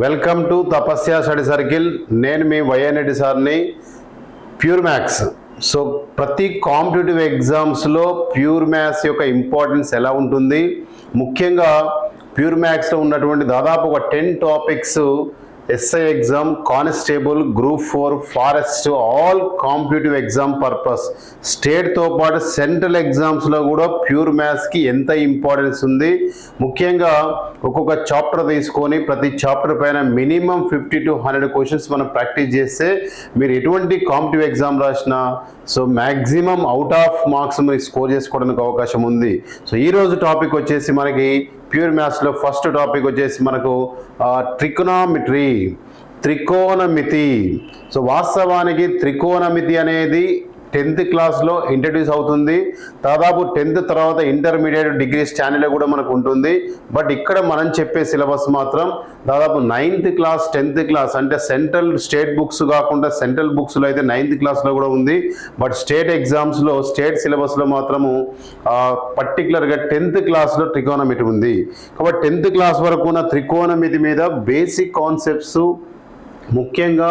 Welcome to Tapasya study circle. నేను మీ Y N Reddy సార్ని. Pure maths. సో ప్రతి కాంపిటేటివ్ ఎగ్జామ్స్లో ప్యూర్ మ్యాథ్స్ యొక్క ఇంపార్టెన్స్ ఎలా ఉంటుంది, ముఖ్యంగా ప్యూర్ మ్యాథ్స్లో ఉన్నటువంటి దాదాపు ఒక 10 topics SI exam, constable, group 4, forest, all competitive exam purpose, స్టేట్తో పాటు సెంట్రల్ ఎగ్జామ్స్లో కూడా ప్యూర్ మ్యాథ్స్కి ఎంత ఇంపార్టెన్స్ ఉంది. ముఖ్యంగా ఒక్కొక్క చాప్టర్ తీసుకొని ప్రతి చాప్టర్ పైన మినిమం 50 to 100 క్వశ్చన్స్ మనం ప్రాక్టీస్ చేస్తే మీరు ఎటువంటి కాంపిటేటివ్ ఎగ్జామ్ రాసినా so maximum out of marks మీరు స్కోర్ చేసుకోవడానికి అవకాశం ఉంది. సో ఈరోజు టాపిక్ వచ్చేసి మనకి ప్యూర్ మ్యాథ్స్లో ఫస్ట్ టాపిక్ వచ్చేసి మనకు ట్రిగ్నోమెట్రీ, త్రికోణమితి. సో వాస్తవానికి త్రికోణమితి అనేది 10th క్లాస్లో ఇంట్రడ్యూస్ అవుతుంది. దాదాపు 10th తర్వాత ఇంటర్మీడియట్, డిగ్రీ స్టాండర్డ్లో కూడా మనకు ఉంటుంది. బట్ ఇక్కడ మనం చెప్పే సిలబస్ మాత్రం దాదాపు 9th క్లాస్, 10th క్లాస్ అంటే సెంట్రల్ స్టేట్ బుక్స్ కాకుండా సెంట్రల్ బుక్స్లో అయితే 9th క్లాస్లో కూడా ఉంది. బట్ స్టేట్ ఎగ్జామ్స్లో స్టేట్ సిలబస్లో మాత్రము పర్టికులర్గా 10th క్లాస్లో ట్రికోణమితి ఉంది. కాబట్టి 10th క్లాస్ వరకు ఉన్న త్రికోణమితి మీద బేసిక్ కాన్సెప్ట్స్, ముఖ్యంగా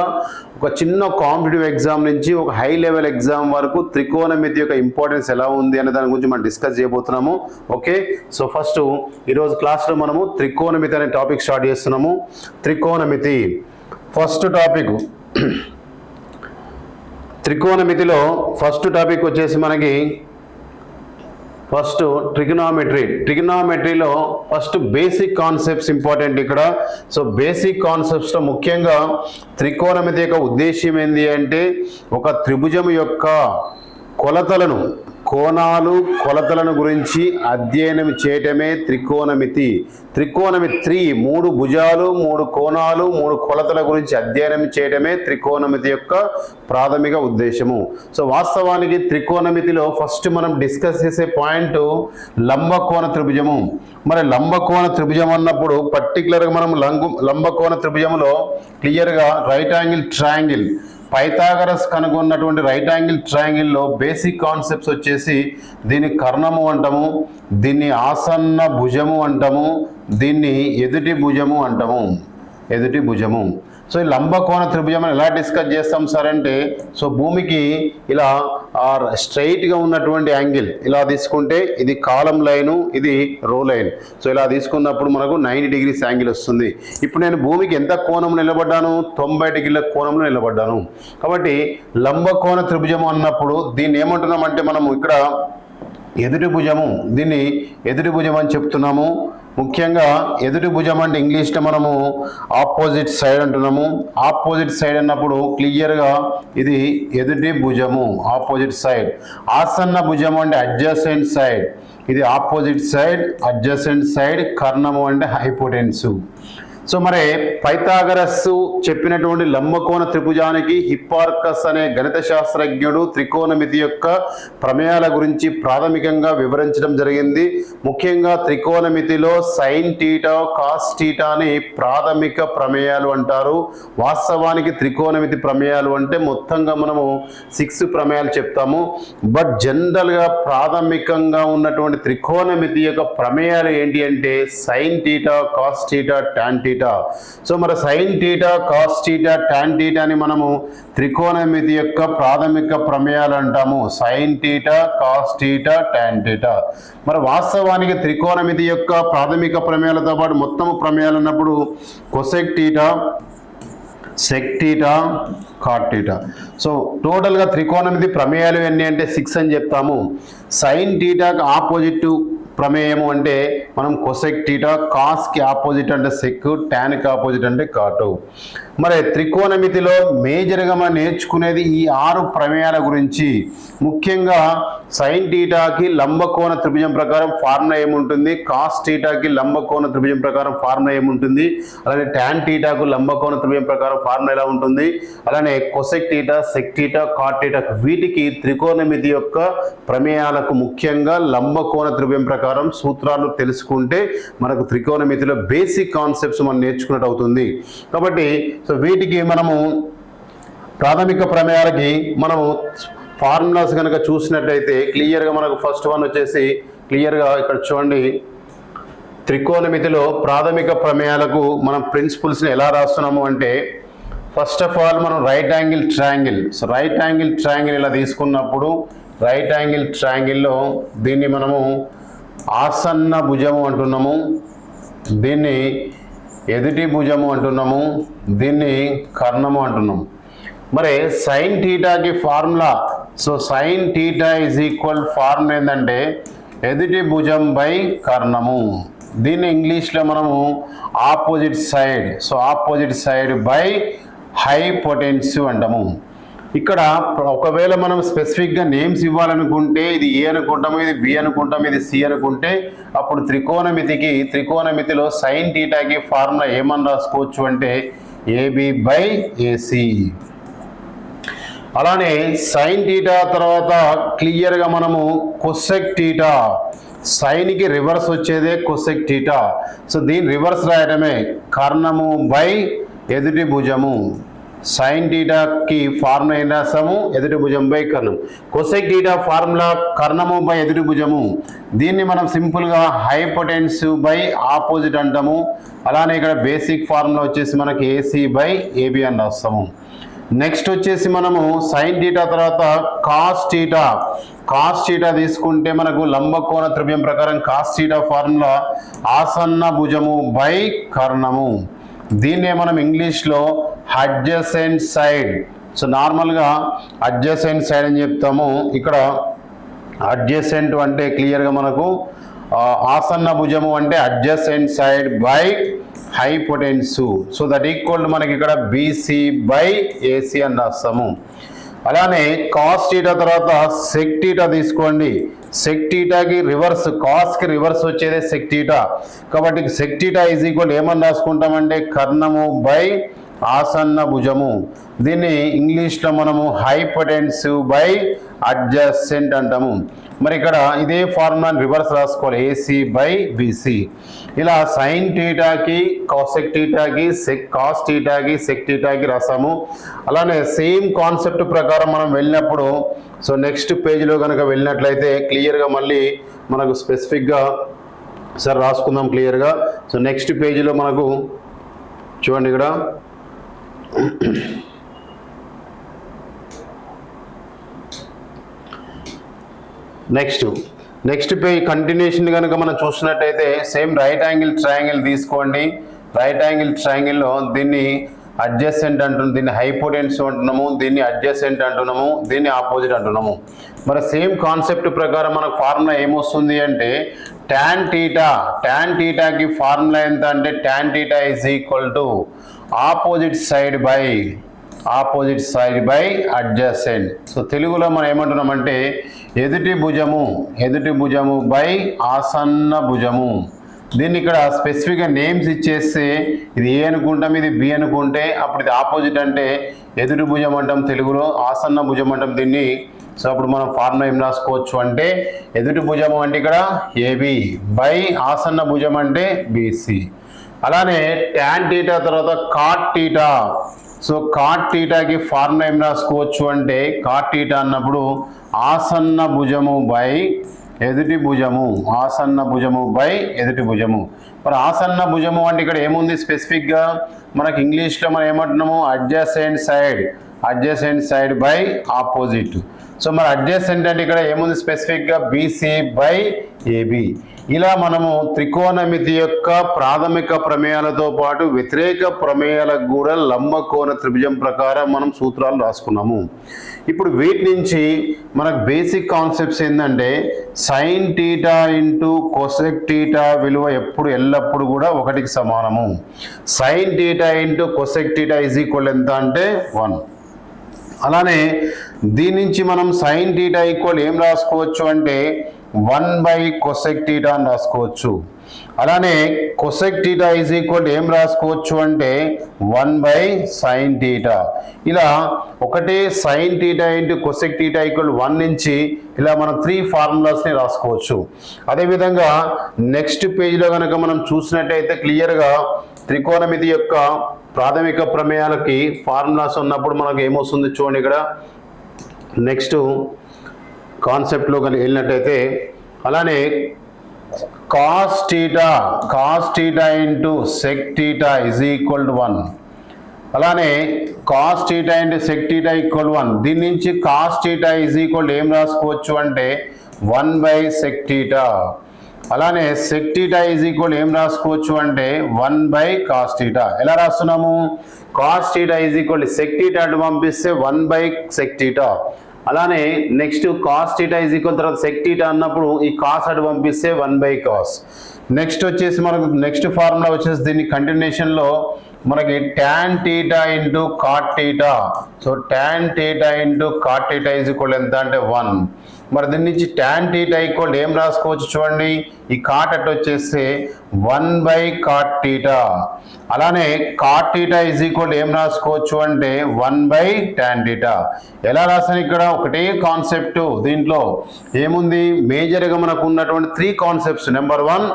ఒక చిన్న కాంపిటేటివ్ ఎగ్జామ్ నుంచి ఒక హై లెవెల్ ఎగ్జామ్ వరకు త్రికోణమితి యొక్క ఇంపార్టెన్స్ ఎలా ఉంది అనే దాని గురించి మనం డిస్కస్ చేయబోతున్నాము. ఓకే, సో ఫస్ట్ ఈరోజు క్లాస్లో మనము త్రికోణమితి అనే టాపిక్ స్టార్ట్ చేస్తున్నాము. త్రికోణమితి ఫస్ట్ టాపిక్. త్రికోణమితిలో ఫస్ట్ టాపిక్ వచ్చేసి మనకి ఫస్ట్ ట్రిగ్నోమెట్రీ. ట్రిగ్నోమెట్రీలో ఫస్ట్ బేసిక్ కాన్సెప్ట్స్ ఇంపార్టెంట్ ఇక్కడ. సో బేసిక్ కాన్సెప్ట్స్లో ముఖ్యంగా త్రికోణమితి యొక్క ఉద్దేశ్యం ఏంటి అంటే ఒక త్రిభుజం యొక్క కొలతలను, కోణాలు, కొలతలను గురించి అధ్యయనం చేయటమే త్రికోణమితి. త్రికోణమితి 3 భుజాలు, 3 కోణాలు, 3 కొలతల గురించి అధ్యయనం చేయటమే త్రికోణమితి యొక్క ప్రాథమిక ఉద్దేశము. సో వాస్తవానికి త్రికోణమితిలో ఫస్ట్ మనం డిస్కస్ చేసే పాయింట్ లంబకోణ త్రిభుజము. మరి లంబకోణ త్రిభుజం అన్నప్పుడు పర్టికులర్గా మనం లంబకోణ త్రిభుజంలో క్లియర్గా రైట్ యాంగిల్ ట్రయాంగిల్, పైథాగరస్ కనుగొన్నటువంటి రైట్ యాంగిల్ ట్రయాంగిల్లో బేసిక్ కాన్సెప్ట్స్ వచ్చేసి దీన్ని కర్ణము అంటాము, దీన్ని ఆసన్న భుజము అంటాము, దీన్ని ఎదుటి భుజము అంటాము, ఎదుటి భుజము. సో ఈ లంబకోణ త్రిభుజం ఎలా డిస్కస్ చేస్తాం సార్ అంటే, సో భూమికి ఇలా స్ట్రైట్గా ఉన్నటువంటి యాంగిల్ ఇలా తీసుకుంటే ఇది కాలం లైను, ఇది రో లైన్. సో ఇలా తీసుకున్నప్పుడు మనకు 90 degrees యాంగిల్ వస్తుంది. ఇప్పుడు నేను భూమికి ఎంత కోణం నిలబడ్డాను? 90 degrees కోణంలో నిలబడ్డాను. కాబట్టి లంబకోణ త్రిభుజం అన్నప్పుడు దీన్ని ఏమంటున్నామంటే మనము ఇక్కడ ఎదుటి భుజము, దీన్ని ఎదుటి భుజం అని చెప్తున్నాము. ముఖ్యంగా ఎదుటి భుజం అంటే ఇంగ్లీష్లో మనము ఆపోజిట్ సైడ్ అంటున్నాము. ఆపోజిట్ సైడ్ అన్నప్పుడు క్లియర్గా ఇది ఎదుటి భుజము, ఆపోజిట్ సైడ్. ఆసన్న భుజం అంటే అడ్జసెంట్ సైడ్, ఇది ఆపోజిట్ సైడ్, అడ్జసెంట్ సైడ్. కర్ణము అంటే హైపోటెన్సు. సో మరి పైథాగరస్ చెప్పినటువంటి లంబకోణ త్రిభుజానికి హిప్పార్కస్ అనే గణిత శాస్త్రజ్ఞుడు త్రికోణమితి యొక్క ప్రమేయాల గురించి ప్రాథమికంగా వివరించడం జరిగింది. ముఖ్యంగా త్రికోణమితిలో సైన్ టీటా, కాస్ టీటా అని ప్రాథమిక ప్రమేయాలు అంటారు. వాస్తవానికి త్రికోణమితి ప్రమేయాలు అంటే మొత్తంగా మనము 6 ప్రమేయాలు చెప్తాము. బట్ జనరల్గా ప్రాథమికంగా ఉన్నటువంటి త్రికోణమితి యొక్క ప్రమేయాలు ఏంటి అంటే sine theta, cos theta, tan theta. So మరి sine theta, cos theta, tan theta అని మనము త్రికోణమితి యొక్క ప్రాథమిక ప్రమేయాలు అంటాము. Sine theta, cos theta, tan theta. మరి వాస్తవానికి త్రికోణమితి యొక్క ప్రాథమిక ప్రమేయాలతో పాటు మొత్తం ప్రమేయాలు అన్నప్పుడు cosec theta, sec theta, cot theta. So టోటల్గా త్రికోణమితి ప్రమేయాలు ఎన్ని అంటే 6 అని చెప్తాము. సైన్ టీటాకి ఆపోజిట్ ప్రమేయము అంటే మనం కొసెక్ టీటా, కాస్కి ఆపోజిట్ అంటే సెక్, టాన్కి ఆపోజిట్ అంటే కాటు. మరి త్రికోణమితిలో మేజర్గా మనం నేర్చుకునేది ఈ 6 ప్రమేయాల గురించి. ముఖ్యంగా సైన్ టీటాకి లంబకోణ త్రిభుజం ప్రకారం ఫార్ములా ఏముంటుంది, కాస్ టీటాకి లంబకోణ త్రిభుజం ప్రకారం ఫార్ములా ఏముంటుంది, అలానే టాన్ టీటాకు లంబకోణ త్రిభుజం ప్రకారం ఫార్ములా ఎలా ఉంటుంది, అలానే cosec theta, sec theta, cot theta, వీటికి త్రికోణమితి యొక్క ప్రమేయాలకు ముఖ్యంగా లంబకోణ త్రిభుజం ప్రకారం సూత్రాలు తెలుసుకుంటే మనకు త్రికోణమితిలో బేసిక్ కాన్సెప్ట్స్ మనం నేర్చుకున్నట్టు అవుతుంది. కాబట్టి సో వీటికి మనము ప్రాథమిక ప్రమేయాలకి మనము ఫార్ములాస్ కనుక చూసినట్టయితే క్లియర్గా మనకు ఫస్ట్ వన్ వచ్చేసి క్లియర్గా ఇక్కడ చూడండి, త్రికోణమితిలో ప్రాథమిక ప్రమేయాలకు మనం ప్రిన్సిపల్స్ని ఎలా రాస్తున్నాము అంటే, ఫస్ట్ ఆఫ్ ఆల్ మనం right angle triangle. So right angle triangle ఇలా తీసుకున్నప్పుడు రైట్ యాంగిల్ ట్రయాంగిల్లో దీన్ని మనము ఆసన్న భుజము అంటున్నాము, దీన్ని ఎదుటి భుజము అంటున్నాము, దీన్ని కర్ణము అంటున్నాము. మరి సైన్ థీటాకి formula, so sine theta is equal formula ఏంటంటే ఎదుటి భుజం బై కర్ణము. దీన్ని ఇంగ్లీష్లో మనము opposite side, so opposite side by hypotensive అంటాము. ఇక్కడ ఒకవేళ మనం స్పెసిఫిక్గా నేమ్స్ ఇవ్వాలనుకుంటే ఇది ఏ అనుకుంటాము, ఇది బి అనుకుంటాము, ఇది సి అనుకుంటే అప్పుడు త్రికోణమితిలో సైన్ థీటాకి ఫార్ములా ఏమని రాసుకోవచ్చు అంటే ఏబి బై ఏసి. అలానే సైన్ థీటా తర్వాత క్లియర్గా మనము కొసెక్ థీటా, సైన్కి రివర్స్ వచ్చేదే కొసెక్ థీటా. సో దీని రివర్స్ రాయడమే కర్ణము బై ఎదుటి భుజము. సైన్ థీటాకి ఫార్ములా ఏం రాస్తాము, ఎదుటి భుజం బై కర్ణం. కొసెక్ థీటా ఫార్ములా కర్ణము బై ఎదుటి భుజము. దీన్ని మనం సింపుల్గా హైపోటెన్సివ్ బై ఆపోజిట్ అంటాము. అలానే ఇక్కడ బేసిక్ ఫార్ములా వచ్చేసి మనకి ఏసీ బై ఏబి అని రాస్తాము. నెక్స్ట్ వచ్చేసి మనము సైన్ థీటా తర్వాత కాస్ థీటా. కాస్ థీటా తీసుకుంటే మనకు లంబకోణ త్రిభుజం ప్రకారం కాస్ థీటా ఫార్ములా ఆసన్న భుజము బై కర్ణము. దీన్నే మనం ఇంగ్లీష్లో అడ్జసెంట్ సైడ్. సో నార్మల్గా అడ్జసెంట్ సైడ్ అని చెప్తాము. ఇక్కడ అడ్జసెంట్ అంటే క్లియర్గా మనకు ఆసన్న భుజము అంటే adjacent side by hypotensive. So that equal మనకి ఇక్కడ బీసీ బై ఏసీ అని రాస్తాము. అలానే కాస్ థీటా తర్వాత సెక్ థీటా తీసుకోండి. సెక్ థీటాకి రివర్స్, కాస్కి రివర్స్ వచ్చేదే సెక్ థీటా. కాబట్టి సెక్ థీటా ఈజ్ ఈక్వల్ ఏమని రాసుకుంటామంటే కర్ణము బై ఆసన్న భుజము. దీన్ని ఇంగ్లీష్లో మనము హైపోటెన్సివ్ బై అడ్జసెంట్ అంటాము. మరి ఇక్కడ ఇదే ఫార్ములాని రివర్స్ రాసుకోవాలి, ఏసీ బై బీసీ. ఇలా సైన్ థీటాకి కాసెక్ థీటాకి కాస్ థీటాకి సెక్ థీటాకి రాసాము. అలానే సేమ్ కాన్సెప్ట్ ప్రకారం మనం వెళ్ళినప్పుడు, సో నెక్స్ట్ పేజ్లో కనుక వెళ్ళినట్లయితే క్లియర్గా మళ్ళీ మనకు స్పెసిఫిక్గా సార్ రాసుకుందాం క్లియర్గా. సో నెక్స్ట్ పేజీలో మనకు చూడండి ఇక్కడ నెక్స్ట్ పేజ్ కంటిన్యూషన్ కనుక మనం చూసినట్టయితే సేమ్ రైట్ యాంగిల్ ట్రయాంగిల్ తీసుకోండి. రైట్ యాంగిల్ ట్రయాంగిల్లో దీన్ని అడ్జసెంట్ అంటున్నాము, దీన్ని హైపోటెన్సివ్ అంటున్నాము, దీన్ని అడ్జసెంట్ అంటున్నాము, దీన్ని ఆపోజిట్ అంటున్నాము. మరి సేమ్ కాన్సెప్ట్ ప్రకారం మనకు ఫార్ములా ఏమొస్తుంది అంటే tan థీటాకి ఫార్ములా ఎంత అంటే tan theta is equal to opposite side by adjacent. So తెలుగులో మనం ఏమంటున్నామంటే ఎదుటి భుజము బై ఆసన్న భుజము. దీన్ని ఇక్కడ స్పెసిఫిక్గా నేమ్స్ ఇచ్చేస్తే ఇది ఏ అనుకుంటాం, ఇది బి అనుకుంటే అప్పుడు ఇది ఆపోజిట్ అంటే ఎదుటి భుజం అంటాం, తెలుగులో ఆసన్న భుజం అంటాం దీన్ని. సో అప్పుడు మనం ఫార్ములా ఏం రాసుకోవచ్చు అంటే ఎదుటి భుజము అంటే ఇక్కడ ఏబి బై ఆసన్న భుజం అంటే బీసీ. అలానే tan థీటా తర్వాత కాట్ థీటా. సో కాట్ థీటాకి ఫార్ములా ఏం రాసుకోవచ్చు అంటే కాట్ థీటా అన్నప్పుడు ఆసన్న భుజము బై ఎదుటి భుజము, ఆసన్న భుజము బై ఎదుటి భుజము. మరి ఆసన్న భుజము అంటే ఇక్కడ ఏముంది స్పెసిఫిక్గా మనకి ఇంగ్లీష్లో మనం ఏమంటున్నాము adjacent side by opposite. So మరి అడ్జసెంట్ అంటే ఇక్కడ ఏముంది స్పెసిఫిక్గా బీసీ బై ఏబి. ఇలా మనము త్రికోణమితి యొక్క ప్రాథమిక ప్రమేయాలతో పాటు వ్యతిరేక ప్రమేయాలకు కూడా లంబకోణ త్రిభుజం ప్రకారం మనం సూత్రాలు రాసుకున్నాము. ఇప్పుడు వీటి నుంచి మనకు బేసిక్ కాన్సెప్ట్స్ ఏంటంటే sine theta into cosec theta విలువ ఎల్లప్పుడూ కూడా 1కి సమానము. Sine theta into cosec theta is equal ఎంత అంటే 1. అలానే దీని నుంచి మనం సైన్ థీటా ఈక్వల్ ఏం రాసుకోవచ్చు అంటే 1 బై కొసెక్ థీటా అని రాసుకోవచ్చు. అలానే కొసెక్ థీటా ఈజ్ ఈక్వల్ ఏం రాసుకోవచ్చు అంటే 1 బై సైన్ థీటా. ఇలా ఒకటే sine theta into cosec theta equal 1 నుంచి ఇలా మనం 3 ఫార్ములాస్ని రాసుకోవచ్చు. అదేవిధంగా నెక్స్ట్ పేజ్లో కనుక మనం చూసినట్టయితే క్లియర్గా త్రికోణమితి యొక్క ప్రాథమిక ప్రమేయాలకి ఫార్ములాస్ ఉన్నప్పుడు మనకు ఏమొస్తుంది చూడండి. ఇక్కడ నెక్స్ట్ కాన్సెప్ట్లో కనుక వెళ్ళినట్టయితే అలానే cos theta into sec theta is equal to 1. అలానే cos theta into sec theta equal 1. దీని నుంచి కాస్ థీటా ఇజ్ ఈక్వల్ ఏం రాసుకోవచ్చు అంటే 1/sec థీటా. అలానే సెక్ థీటా ఈజ్ ఈక్వల్ ఏం రాసుకోవచ్చు అంటే 1/cos థీటా. ఎలా రాస్తున్నాము? Cos theta is equal sec theta అటు పంపిస్తే 1/sec థీటా. అలానే next cos theta is equal తర్వాత సెక్ థీటా అన్నప్పుడు ఈ కాస్ అటు పంపిస్తే 1/cos. నెక్స్ట్ వచ్చేసి మనకు నెక్స్ట్ ఫార్ములా వచ్చేసి దీన్ని కంటిన్యూషన్లో మనకి tan theta into cot theta. So tan theta into cot theta is equal ఎంత అంటే 1. మరి దీని నుంచి tan థీటా ఈక్వల్ ఏం రాసుకోవచ్చు చూడండి, ఈ కాట్ అట్ వచ్చేస్తే 1/cot థీటా. అలానే cot థీటా ఈజ్ ఈక్వల్ ఏం రాసుకోవచ్చు అంటే 1/tan థీటా. ఎలా రాసాను ఇక్కడ ఒకటే కాన్సెప్ట్. దీంట్లో ఏముంది మేజర్గా మనకు ఉన్నటువంటి 3 concepts. Number 1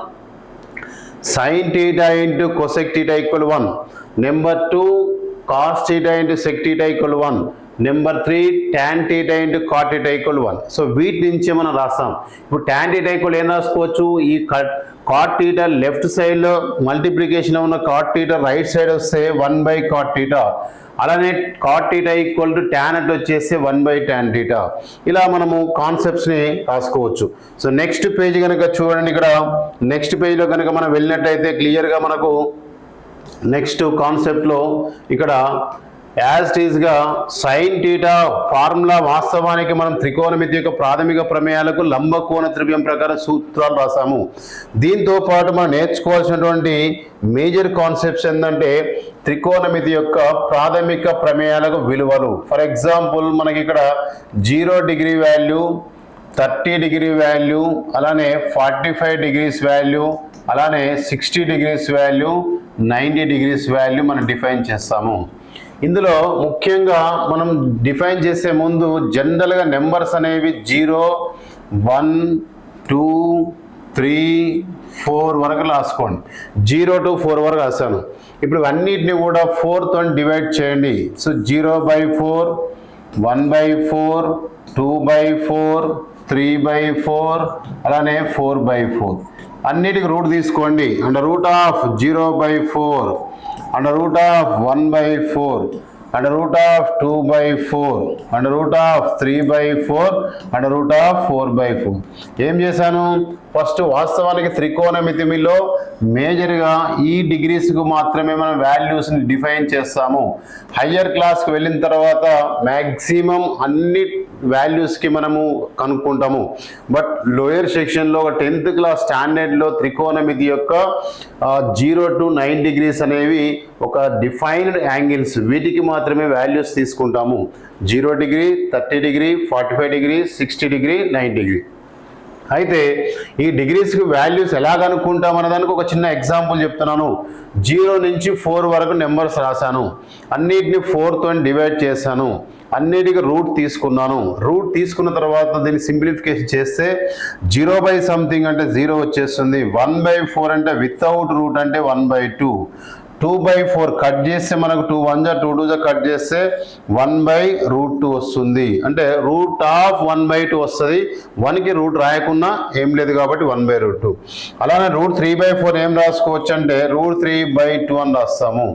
sin theta into cosec theta equal 1. Number 2 cos theta into sec theta equal 1. Number 3 tan theta into cot theta equal 1. So వీటి నుంచి మనం రాస్తాం. ఇప్పుడు tan theta equal ఏం రాసుకోవచ్చు, ఈ cot theta లెఫ్ట్ సైడ్లో మల్టిప్లికేషన్ ఉన్న cot theta రైట్ సైడ్ వస్తే 1/cot theta. అలానే cot theta equal to tan at వచ్చేసి 1/tan theta. ఇలా మనము కాన్సెప్ట్స్ని రాసుకోవచ్చు. సో నెక్స్ట్ పేజ్ కనుక చూడండి, ఇక్కడ నెక్స్ట్ పేజ్లో కనుక మనం వెళ్ళినట్టయితే క్లియర్గా మనకు నెక్స్ట్ కాన్సెప్ట్లో ఇక్కడ యాజ్ ఇట్ ఈస్గా సైన్ థీటా ఫార్ములా వాస్తవానికి మనం త్రికోణమితి యొక్క ప్రాథమిక ప్రమేయాలకు లంబకోణ త్రిభుజం ప్రకారం సూత్రాలు రాసాము. దీంతో పాటు మనం నేర్చుకోవాల్సినటువంటి మేజర్ కాన్సెప్ట్స్ ఏంటంటే త్రికోణమితి యొక్క ప్రాథమిక ప్రమేయాలకు విలువలు. ఫర్ ఎగ్జాంపుల్ మనకి ఇక్కడ 0 డిగ్రీ వాల్యూ, 30 డిగ్రీ వాల్యూ, అలానే 45 డిగ్రీస్ వాల్యూ, అలానే 60 డిగ్రీస్ వాల్యూ, 90 డిగ్రీస్ వాల్యూ మనం డిఫైన్ చేస్తాము. ఇందులో ముఖ్యంగా మనం డిఫైన్ చేసే ముందు జనరల్గా నెంబర్స్ అనేవి 0, 1, 2, 3, 4 వరకు రాసుకోండి. 0 to 4 వరకు రాశాను. ఇప్పుడు అన్నిటిని కూడా 4తో డివైడ్ చేయండి. సో 0/4, 1/4, 2/4, 3/4, అలానే 4/4. అన్నిటికి రూట్ తీసుకోండి. Under root of 0/4, under root of 1/4, under root of 2/4, under root of 3/4, under root of 4/4. ఏం చేశాను, ఫస్ట్ వాస్తవానికి త్రికోణమితిలో మేజర్గా ఈ డిగ్రీస్కు మాత్రమే మనం వాల్యూస్ని డిఫైన్ చేస్తాము. హయ్యర్ క్లాస్కి వెళ్ళిన తర్వాత మ్యాక్సిమం అన్ని వాల్యూస్కి మనము కనుక్కుంటాము. బట్ లోయర్ సెక్షన్లో 10th క్లాస్ స్టాండర్డ్లో త్రికోణమితి యొక్క 0 to 9 డిగ్రీస్ అనేవి ఒక డిఫైన్డ్ యాంగిల్స్, వీటికి మాత్రమే వాల్యూస్ తీసుకుంటాము. 0 degree, 30 degree, 45 degree, 60 degree, 90 degree. అయితే ఈ డిగ్రీస్కి వాల్యూస్ ఎలా కనుక్కుంటాం అన్నదానికి ఒక చిన్న ఎగ్జాంపుల్ చెప్తున్నాను. 0 నుంచి 4 వరకు నెంబర్స్ రాశాను, అన్నిటిని 4తో డివైడ్ చేశాను, అన్నిటికీ రూట్ తీసుకున్నాను. రూట్ తీసుకున్న తర్వాత దీన్ని సింప్లిఫికేషన్ చేస్తే 0/something అంటే 0 వచ్చేస్తుంది. 1/4 అంటే వితౌట్ రూట్ అంటే 1/2. 2/4 కట్ చేస్తే మనకు 2 1 2 2 కట్ చేస్తే 1/√2 వస్తుంది. అంటే రూట్ ఆఫ్ 1/2 వస్తుంది. 1కి రూట్ రాయకుండా ఏం లేదు కాబట్టి 1/√2. అలానే √3/4 ఏం రాసుకోవచ్చు అంటే √3/2 అని రాస్తాము.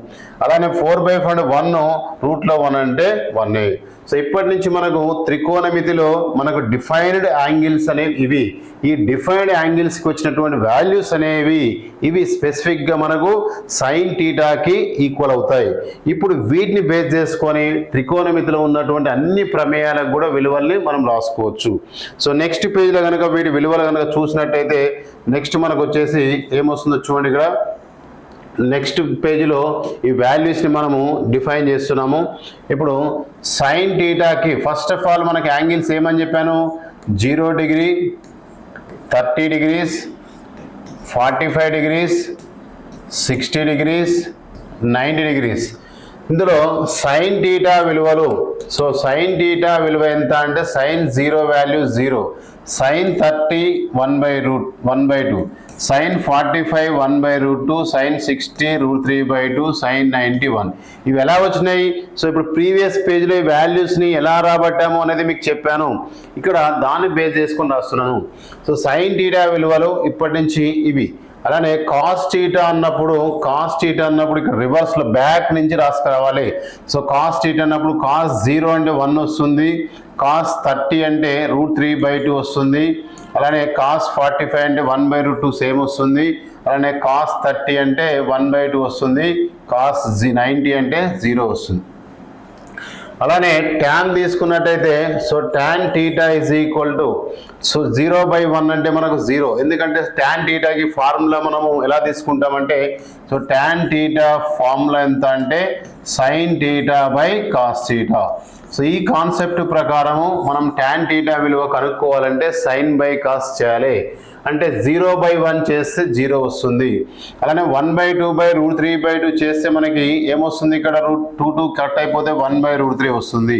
అలానే 4/4 అంటే 1, రూట్లో 1 అంటే 1. సో ఇప్పటి నుంచి మనకు త్రికోణమితిలో మనకు డిఫైన్డ్ యాంగిల్స్ అనేవి ఇవి. ఈ డిఫైన్డ్ యాంగిల్స్కి వచ్చినటువంటి వాల్యూస్ అనేవి ఇవి స్పెసిఫిక్గా మనకు సైన్ థీటాకి ఈక్వల్ అవుతాయి. ఇప్పుడు వీటిని బేస్ చేసుకొని త్రికోణమితిలో ఉన్నటువంటి అన్ని ప్రమేయాలకు కూడా విలువల్ని మనం రాసుకోవచ్చు. సో నెక్స్ట్ పేజ్లో కనుక వీటి విలువలు కనుక చూసినట్టయితే నెక్స్ట్ మనకు వచ్చేసి ఏమొస్తుందో చూడండి. ఇక్కడ నెక్స్ట్ పేజీలో ఈ వాల్యూస్ని మనము డిఫైన్ చేస్తున్నాము. ఇప్పుడు సైన్ థీటాకి ఫస్ట్ ఆఫ్ ఆల్ మనకి యాంగిల్స్ ఏమని చెప్పాను, 0 degree, 30 degrees, 45 degrees, 60 degrees, 90 degrees. ఇందులో సైన్ థీటా విలువలు, సో సైన్ థీటా విలువ ఎంత అంటే sign 0 value 0, sign 30 1/2, sin 45 1/√2, sin 60 √3/2, sin 91. ఇవి ఎలా వచ్చినాయి? సో ఇప్పుడు ప్రీవియస్ పేజ్లో ఈ వాల్యూస్ని ఎలా రాబట్టాము అనేది మీకు చెప్పాను. ఇక్కడ దాన్ని బేస్ చేసుకొని రాస్తున్నాను. సో sin θ విలువలు ఇప్పటి నుంచి ఇవి. అలానే cos θ అన్నప్పుడు ఇక్కడ రివర్స్లో బ్యాక్ నుంచి రాసుకురావాలి. సో cos θ అన్నప్పుడు cos 0 అంటే 1 వస్తుంది, cos 30 అంటే √3/2 వస్తుంది, అలానే cos 45 అంటే 1/√2 సేమ్ వస్తుంది, అలానే cos 30 అంటే 1/2 వస్తుంది, cos 90 అంటే 0 వస్తుంది. అలానే ట్యాన్ తీసుకున్నట్టయితే so tan θ is equal to so 0/1 అంటే మనకు 0, ఎందుకంటే tan θకి ఫార్ములా మనము ఎలా తీసుకుంటామంటే సో tan θ ఫార్ములా ఎంత అంటే sin θ cos θ. సో ఈ కాన్సెప్ట్ ప్రకారము మనం tan θ విలువ కనుక్కోవాలంటే sin cos చేయాలి. అంటే 0/1 చేస్తే 0 వస్తుంది. అలానే 1/2/√3/2 చేస్తే మనకి ఏమొస్తుంది? ఇక్కడ √2 కట్ అయిపోతే 1/√3 వస్తుంది.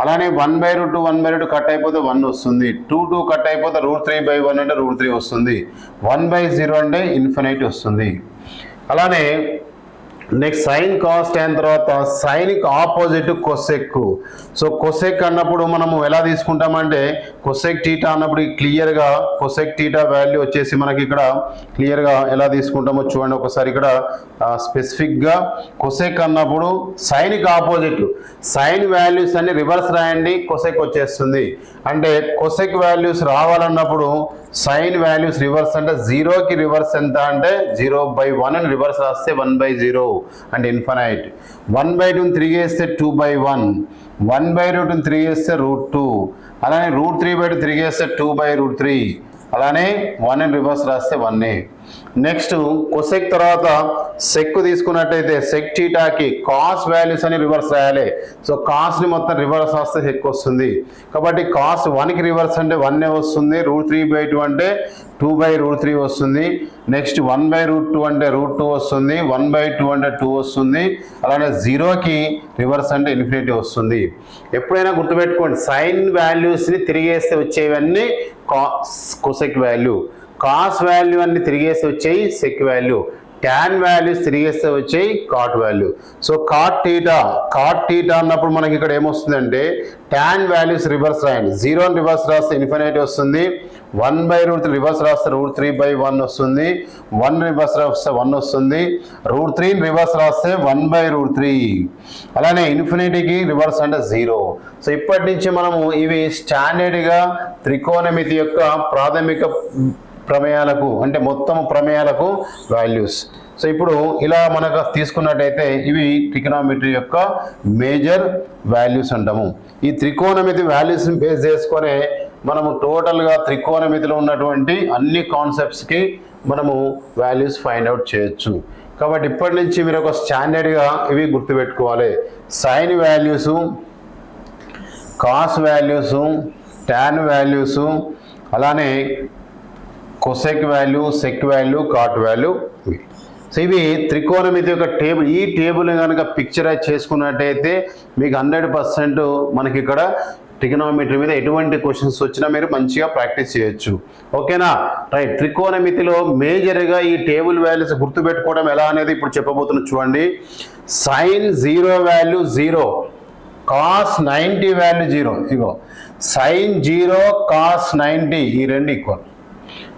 అలానే 1/2 కట్ అయిపోతే 1 వస్తుంది. 2 కట్ అయిపోతే √3/1 అంటే √3 వస్తుంది. 1/0 అంటే ఇన్ఫినిటీ వస్తుంది. అలానే నెక్స్ట్ సైన్ కాస్ tan తర్వాత సైన్కి ఆపోజిట్ కొసెక్. సో కొసెక్ అన్నప్పుడు మనము ఎలా తీసుకుంటామంటే కొసెక్ θ అన్నప్పుడు క్లియర్గా కొసెక్ θ వాల్యూ వచ్చేసి మనకి ఇక్కడ క్లియర్గా ఎలా తీసుకుంటామో చూడండి ఒకసారి. ఇక్కడ స్పెసిఫిక్గా కొసెక్ అన్నప్పుడు సైన్కి ఆపోజిట్ సైన్ వాల్యూస్ అన్ని రివర్స్ రాయండి, కొసెక్ వచ్చేస్తుంది. అంటే కొసెక్ వాల్యూస్ రావాలన్నప్పుడు సైన్ వాల్యూస్ రివర్స్ అంటే 0కి రివర్స్ ఎంత అంటే 0/1 అని రివర్స్ రాస్తే 1/0 అంటే ఇన్ఫినైట్. 1/2 3 వేస్తే 2/1, 1/2 3 వేస్తే √2, అలానే √3/2 3 వేస్తే 2/√3, అలానే 1 అని రివర్స్ రాస్తే 1. నెక్స్ట్ కొసెక్ తర్వాత సెక్ తీసుకున్నట్టయితే సెక్ θకి కాస్ వాల్యూస్ అని రివర్స్ రాయాలి. సో కాస్ని మొత్తం రివర్స్ రాస్తే సెక్ వస్తుంది. కాబట్టి కాస్ 1కి రివర్స్ అంటే 1 వస్తుంది, √3/2 అంటే 2/√3 వస్తుంది. నెక్స్ట్ 1/√2 అంటే √2 వస్తుంది, 1/2 అంటే 2 వస్తుంది. అలానే 0కి రివర్స్ అంటే ఇన్ఫినిటీ వస్తుంది. ఎప్పుడైనా గుర్తుపెట్టుకోండి, సైన్ వాల్యూస్ని తిరిగేస్తే వచ్చేవన్నీ కొసెక్ వాల్యూ, కాస్ వాల్యూ అన్ని తిరిగేస్తే వచ్చాయి సెక్ వాల్యూ, ట్యాన్ వాల్యూస్ తిరిగేస్తే వచ్చాయి కాట్ వాల్యూ. సో కాట్ θ అన్నప్పుడు మనకి ఇక్కడ ఏమొస్తుందంటే ట్యాన్ వాల్యూస్ రివర్స్ రాయండి. 0 రివర్స్ రాస్తే ఇన్ఫినిటీ వస్తుంది, 1/√3 రివర్స్ రాస్తే √3/1 వస్తుంది, 1 రివర్స్ రాస్తే 1 వస్తుంది, √3 రివర్స్ రాస్తే 1/√3, అలానే ఇన్ఫినిటీకి రివర్స్ అంటే 0. సో ఇప్పటి నుంచి మనము ఇవి స్టాండర్డ్గా త్రికోణమితి యొక్క ప్రాథమిక ప్రమేయాలకు అంటే మొత్తం ప్రమేయాలకు వాల్యూస్. సో ఇప్పుడు ఇలా మనకు తీసుకున్నట్టయితే ఇవి ట్రిగోనోమెట్రీ యొక్క మేజర్ వాల్యూస్ అంటాము. ఈ త్రికోణమితి వాల్యూస్ని బేస్ చేసుకొని మనము టోటల్గా త్రికోణమితిలో ఉన్నటువంటి అన్ని కాన్సెప్ట్స్కి మనము వాల్యూస్ ఫైండ్ అవుట్ చేయొచ్చు. కాబట్టి ఇప్పటి నుంచి మీరు ఒక స్టాండర్డ్గా ఇవి గుర్తుపెట్టుకోవాలి. Sine values, cos values, tan values, అలానే cosec value, sec value, cot value. So ఇవి త్రికోణమితి యొక్క టేబుల్. ఈ టేబుల్ కనుక పిక్చరైజ్ చేసుకున్నట్టయితే మీకు 100% మనకి ఇక్కడ ట్రిగోనోమెట్రీ మీద ఎటువంటి క్వశ్చన్స్ వచ్చినా మీరు మంచిగా ప్రాక్టీస్ చేయొచ్చు. ఓకేనా? రైట్. త్రికోణమితిలో మేజర్గా ఈ టేబుల్ వాల్యూస్ గుర్తుపెట్టుకోవడం ఎలా అనేది ఇప్పుడు చెప్పబోతున్నా చూడండి. Sine 0 value 0, cos 90 value 0. ఇగో సైన్ 0 కాస్ 90 ఈ రెండు ఈక్వల్.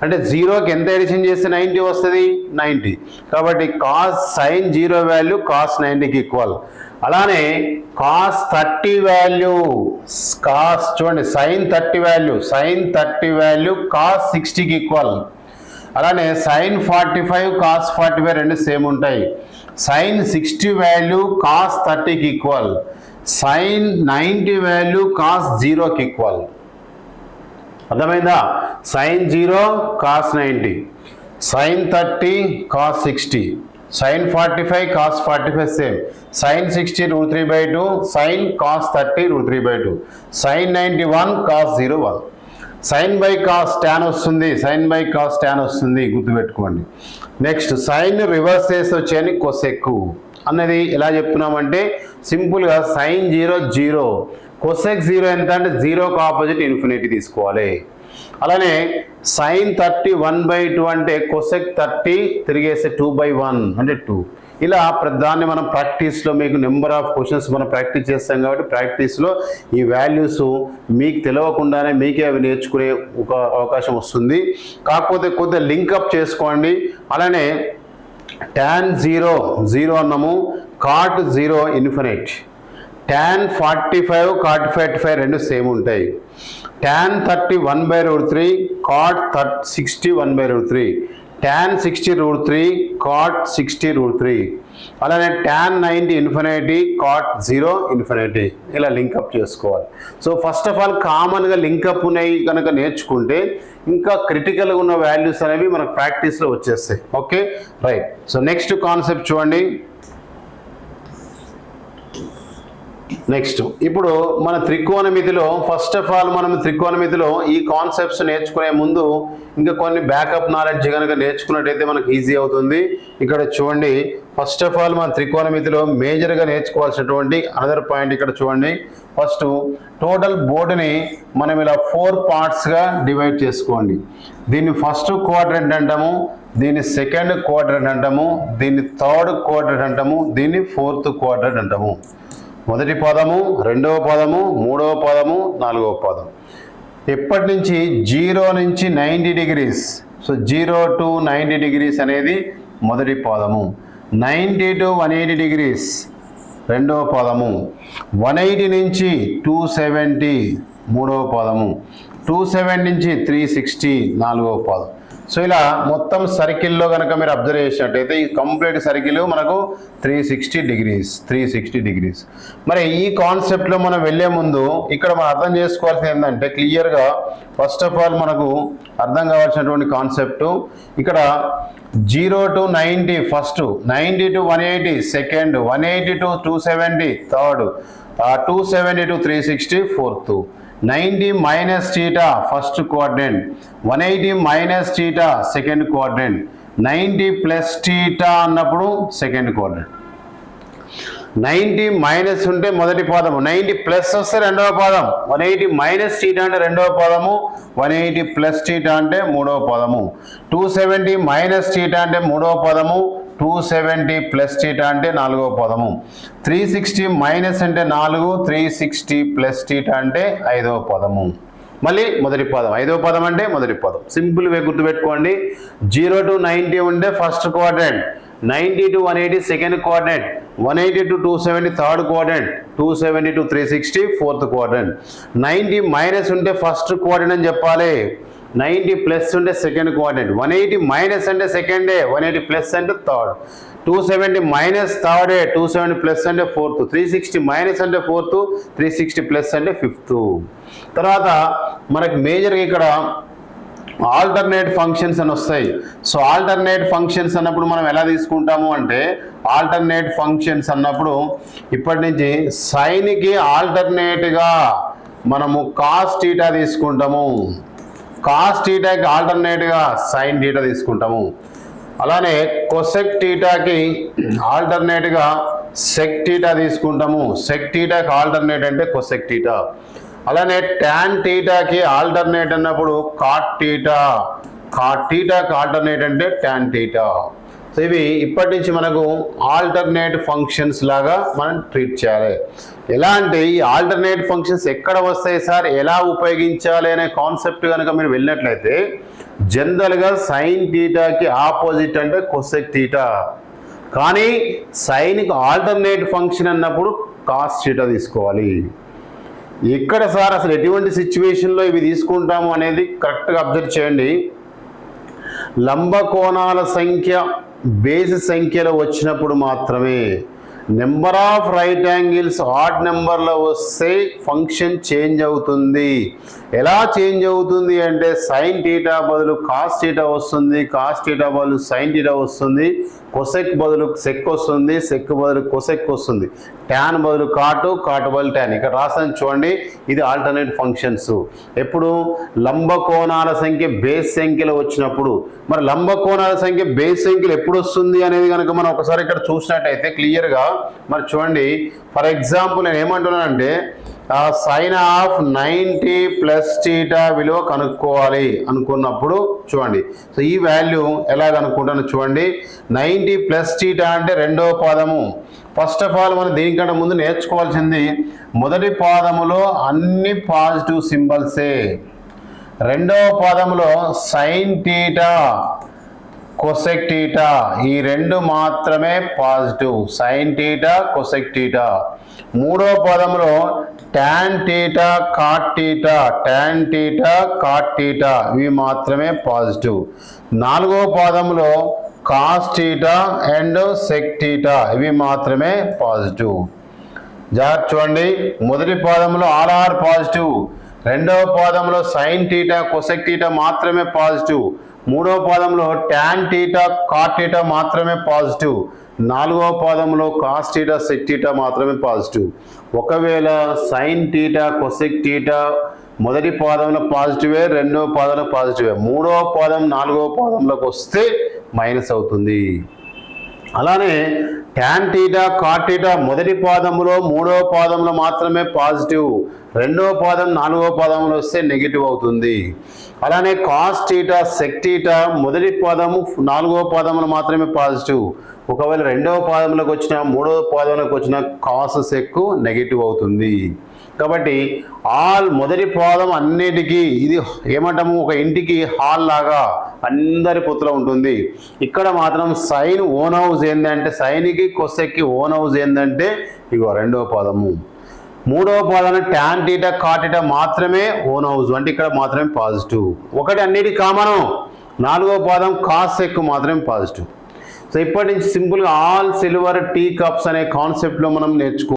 అంటే 0కి ఎంత ఎడిషన్ చేస్తే 90 వస్తుంది? 90. కాబట్టి కాస్ సైన్ 0 వాల్యూ కాస్ 90కి ఈక్వల్. అలానే కాస్ 30 వాల్యూ కాస్ చూడండి సైన్ 30 వాల్యూ కాస్ 60కి ఈక్వల్. అలానే సైన్ 45 కాస్ 45 రెండు సేమ్ ఉంటాయి. సైన్ 60 వాల్యూ కాస్ 30కి ఈక్వల్. సైన్ 90 వాల్యూ కాస్ 0కి ఈక్వల్. అర్థమైందా? Sine 0 cos 90, sine 30 cos 60, sine 45 cos 45 same, sine 60 √3/2, sine cos 30 √3/2, sine 91 cos 0 1. Sign by cos tan వస్తుంది, sign by cos tan వస్తుంది, గుర్తుపెట్టుకోండి. Next sign reverse చేసి వచ్చేయని cosec అన్నది ఎలా చెప్తున్నామంటే సింపుల్గా సైన్ 0 0, కొసెక్ 0 ఎంత అంటే 0కి ఆపోజిట్ ఇన్ఫినిటీ తీసుకోవాలి. అలానే sin 30 1/2 అంటే cosec 30 తిరిగేస్తే 2/1 అంటే 2. ఇలా దాన్ని మనం ప్రాక్టీస్లో మీకు నెంబర్ ఆఫ్ క్వశ్చన్స్ మనం ప్రాక్టీస్ చేస్తాం కాబట్టి ప్రాక్టీస్లో ఈ వాల్యూస్ మీకు తెలియకుండానే మీకే అవి నేర్చుకునే ఒక అవకాశం వస్తుంది. కాకపోతే కొద్దిగా లింకప్ చేసుకోండి. అలానే tan 0 0 అన్నాము, cot 0 ఇన్ఫినిట్, tan 45 cot 45 రెండు సేమ్ ఉంటాయి, tan 30 1/√3 cot 60 1/√3, tan 60√3 cot 60√3, అలానే tan 90 ఇన్ఫినిటీ cot 0 ఇన్ఫినిటీ. ఇలా లింకప్ చేసుకోవాలి. సో ఫస్ట్ ఆఫ్ ఆల్ కామన్గా లింకప్ ఉన్నాయి కనుక నేర్చుకుంటే ఇంకా క్రిటికల్గా ఉన్న వాల్యూస్ అనేవి మనకు ప్రాక్టీస్లో వచ్చేస్తాయి. Okay right. So next concept చూడండి. నెక్స్ట్ ఇప్పుడు మన త్రికోణమితిలో ఫస్ట్ ఆఫ్ ఆల్ మనం త్రికోణమితిలో ఈ కాన్సెప్ట్స్ నేర్చుకునే ముందు ఇంకా కొన్ని బ్యాకప్ నాలెడ్జ్ కనుక నేర్చుకున్నట్టయితే మనకు ఈజీ అవుతుంది. ఇక్కడ చూడండి, ఫస్ట్ ఆఫ్ ఆల్ మన త్రికోణమితిలో మేజర్గా నేర్చుకోవాల్సినటువంటి అనదర్ పాయింట్ ఇక్కడ చూడండి. ఫస్ట్ టోటల్ బోర్డుని మనం ఇలా 4 పార్ట్స్గా డివైడ్ చేసుకోండి. దీన్ని ఫస్ట్ క్వాడ్రంట్ అంటాము, దీన్ని సెకండ్ క్వాడ్రంట్ అంటాము, దీన్ని థర్డ్ క్వాడ్రంట్ అంటాము, దీన్ని ఫోర్త్ క్వాడ్రంట్ అంటాము. మొదటి పదము, రెండవ పదము, మూడవ పదము, నాలుగవ పదం. ఎప్పటి నుంచి 0 నుంచి 90 degrees. సో 0 to 90 degrees అనేది మొదటి పదము, 90 to 180 degrees రెండవ పదము, 180 నుంచి 270 మూడవ పదము, 270 నుంచి 360 నాలుగవ పదం. సో ఇలా మొత్తం సర్కిల్లో కనుక మీరు అబ్జర్వ్ చేసినట్టయితే ఈ కంప్లీట్ సర్కిల్ మనకు 360 degrees. మరి ఈ కాన్సెప్ట్లో మనం వెళ్ళే ముందు ఇక్కడ మనం అర్థం చేసుకోవాల్సింది ఏంటంటే క్లియర్గా ఫస్ట్ ఆఫ్ ఆల్ మనకు అర్థం కావాల్సినటువంటి కాన్సెప్ట్ ఇక్కడ 0 to 90 first, 90 to 180 second, 180 to 270 third, 270 to 360 fourth, 90 minus theta first quadrant, 180 minus theta second quadrant, 90 plus theta అన్నప్పుడు సెకండ్ క్వాడ్రంట్. 90 మైనస్ ఉంటే మొదటి పదము, 90 ప్లస్ వస్తే రెండవ పదం, 180 మైనస్ theta అంటే రెండవ పదము, 180 ప్లస్ theta అంటే మూడవ పదము, 270 మైనస్ theta అంటే మూడవ పదము, 270 ప్లస్ theta అంటే నాలుగవ పదము, 360 మైనస్ అంటే 4, 360 ప్లస్ theta అంటే ఐదవ పదము. మళ్ళీ మొదటి పదం, ఐదవ పదం అంటే మొదటి పదం. సింపుల్గా గుర్తుపెట్టుకోండి. 0 to 90 ఉంటే first quadrant, 90 to 180 second quadrant, 180 to 270 third quadrant, 270 to 360 fourth quadrant. 90 minus ఉంటే ఫస్ట్ క్వాడ్రంట్ అని చెప్పాలి, 90 ప్లస్ ఉంటే సెకండ్ క్వాడ్రంట్, 180 మైనస్ అంటే సెకండే, 180 ప్లస్ అంటే థర్డ్, 270 మైనస్ థర్డే, 270 ప్లస్ అంటే ఫోర్త్, 360 మైనస్ అంటే ఫోర్త్, 360 ప్లస్ అంటే ఫిఫ్త్. తర్వాత మనకి మేజర్గా ఇక్కడ ఆల్టర్నేట్ ఫంక్షన్స్ అని వస్తాయి. సో ఆల్టర్నేట్ ఫంక్షన్స్ అన్నప్పుడు మనం ఎలా తీసుకుంటాము అంటే ఆల్టర్నేట్ ఫంక్షన్స్ అన్నప్పుడు ఇప్పటి నుంచి సైన్కి ఆల్టర్నేట్గా మనము కాస్ థీటా తీసుకుంటాము, కాస్ థీటాకి ఆల్టర్నేట్గా సైన్ థీటా తీసుకుంటాము. అలానే కొసెక్ థీటాకి ఆల్టర్నేట్గా సెక్ థీటా తీసుకుంటాము, సెక్ థీటాకి ఆల్టర్నేట్ అంటే కొసెక్ థీటా. అలానే ట్యాన్ థీటాకి ఆల్టర్నేట్ అన్నప్పుడు కాట్ థీటా, కాట్ థీటాకి ఆల్టర్నేట్ అంటే ట్యాన్ థీటా. సో ఇవి ఇప్పటి నుంచి మనకు ఆల్టర్నేట్ ఫంక్షన్స్ లాగా మనం ట్రీట్ చేయాలి. ఎలా అంటే ఈ ఆల్టర్నేట్ ఫంక్షన్స్ ఎక్కడ వస్తాయి సార్, ఎలా ఉపయోగించాలి అనే కాన్సెప్ట్ కనుక మీరు వెళ్ళినట్లయితే జనరల్గా సైన్ థీటాకి ఆపోజిట్ అంటే కొసెక్ థీటా, కానీ సైన్కి ఆల్టర్నేట్ ఫంక్షన్ అన్నప్పుడు కాస్ థీటా తీసుకోవాలి. ఎక్కడ సార్ అసలు ఎటువంటి సిచ్యువేషన్లో ఇవి తీసుకుంటాము అనేది కరెక్ట్గా అబ్జర్వ్ చేయండి. లంబకోణాల సంఖ్య బేసి సంఖ్యలో వచ్చినప్పుడు మాత్రమే. Number of right angles odd నెంబర్లో వస్తే ఫంక్షన్ చేంజ్ అవుతుంది. ఎలా చేంజ్ అవుతుంది అంటే సైన్ థీటా బదులు కాస్ థీటా వస్తుంది, కాస్ థీటా బదులు సైన్ థీటా వస్తుంది, కొసెక్ బదులు సెక్ వస్తుంది, సెక్ బదులు కొసెక్ వస్తుంది, ట్యాన్ బదులు కాటు, కాటు బదులు ట్యాన్. ఇక్కడ రాసాను చూడండి, ఇది ఆల్టర్నేట్ ఫంక్షన్స్. ఎప్పుడు లంబకోణాల సంఖ్య బేస్ సంఖ్యలో వచ్చినప్పుడు. మరి లంబకోణాల సంఖ్య బేస్ సంఖ్యలో ఎప్పుడు వస్తుంది అనేది కనుక మనం ఒకసారి ఇక్కడ చూసినట్టయితే క్లియర్గా మరి చూడండి. ఫర్ ఎగ్జాంపుల్ నేను ఏమంటున్నానంటే సైన్ ఆఫ్ 90 ప్లస్ టీటా విలువ కనుక్కోవాలి అనుకున్నప్పుడు చూడండి. సో ఈ వాల్యూ ఎలా కనుక్కుంటానో చూడండి. 90 ప్లస్ టీటా అంటే రెండవ పాదము. ఫస్ట్ ఆఫ్ ఆల్ మనం దీనికంటే ముందు నేర్చుకోవాల్సింది మొదటి పాదములో అన్ని పాజిటివ్ సింబల్సే, రెండవ పాదములో సైన్ టీటా కొసెక్ టీటా ఈ రెండు మాత్రమే positive, sine theta cosec theta. మూడో పదంలో tan theta cot theta, tan theta cot theta ఇవి మాత్రమే పాజిటివ్. నాలుగో పాదంలో cos theta and sec theta ఇవి మాత్రమే పాజిటివ్. జాగ్రత్త చూడండి, మొదటి పాదంలో ఆర్ పాజిటివ్, రెండవ పాదంలో సైన్ టీటా కొసెక్ టీటా మాత్రమే పాజిటివ్, మూడవ పాదంలో టాన్ టీటా కాట్ టీటా మాత్రమే పాజిటివ్, నాలుగవ పాదంలో కాస్ టీటా సెక్ టీటా మాత్రమే పాజిటివ్. ఒకవేళ సైన్ టీటా కొసెక్ టీటా మొదటి పాదంలో పాజిటివే, రెండవ పాదంలో పాజిటివే, మూడవ పాదం నాలుగవ పాదంలోకి వస్తే మైనస్ అవుతుంది. అలానే టాన్ టీటా కాట్ టీటా మొదటి పాదంలో మూడవ పాదంలో మాత్రమే పాజిటివ్, రెండవ పాదం నాలుగవ పాదంలో వస్తే నెగిటివ్ అవుతుంది. అలానే కాస్ టీటా సెక్ టీటా మొదటి పాదము నాలుగవ పాదంలో మాత్రమే పాజిటివ్, ఒకవేళ రెండవ పాదంలోకి వచ్చిన మూడవ పాదంలోకి వచ్చిన కాస్ సెక్ నెగిటివ్ అవుతుంది. కాబట్టి ఆల్ మొదటి పాదం అన్నిటికీ ఇది ఏమంటాము, ఒక ఇంటికి హాల్ లాగా అందరి పొత్తులో ఉంటుంది. ఇక్కడ మాత్రం సైన్ ఓన్ హౌస్ ఏంటంటే, సైన్కి కొసెక్కి ఓన్ హౌస్ ఏంటంటే ఇగో రెండవ పాదము. మూడవ పాదాన్ని టాన్ టీటా కాట్ టీటా మాత్రమే ఓన్ హౌస్ అంటే ఇక్కడ మాత్రమే పాజిటివ్. ఒకటి అన్నిటి కామను, నాలుగవ పాదం కాస్ సెక్ మాత్రమే పాజిటివ్. సో ఇప్పటి నుంచి సింపుల్గా ఆల్ సిల్వర్ టీ కప్స్ అనే కాన్సెప్ట్లో మనం నేర్చుకో.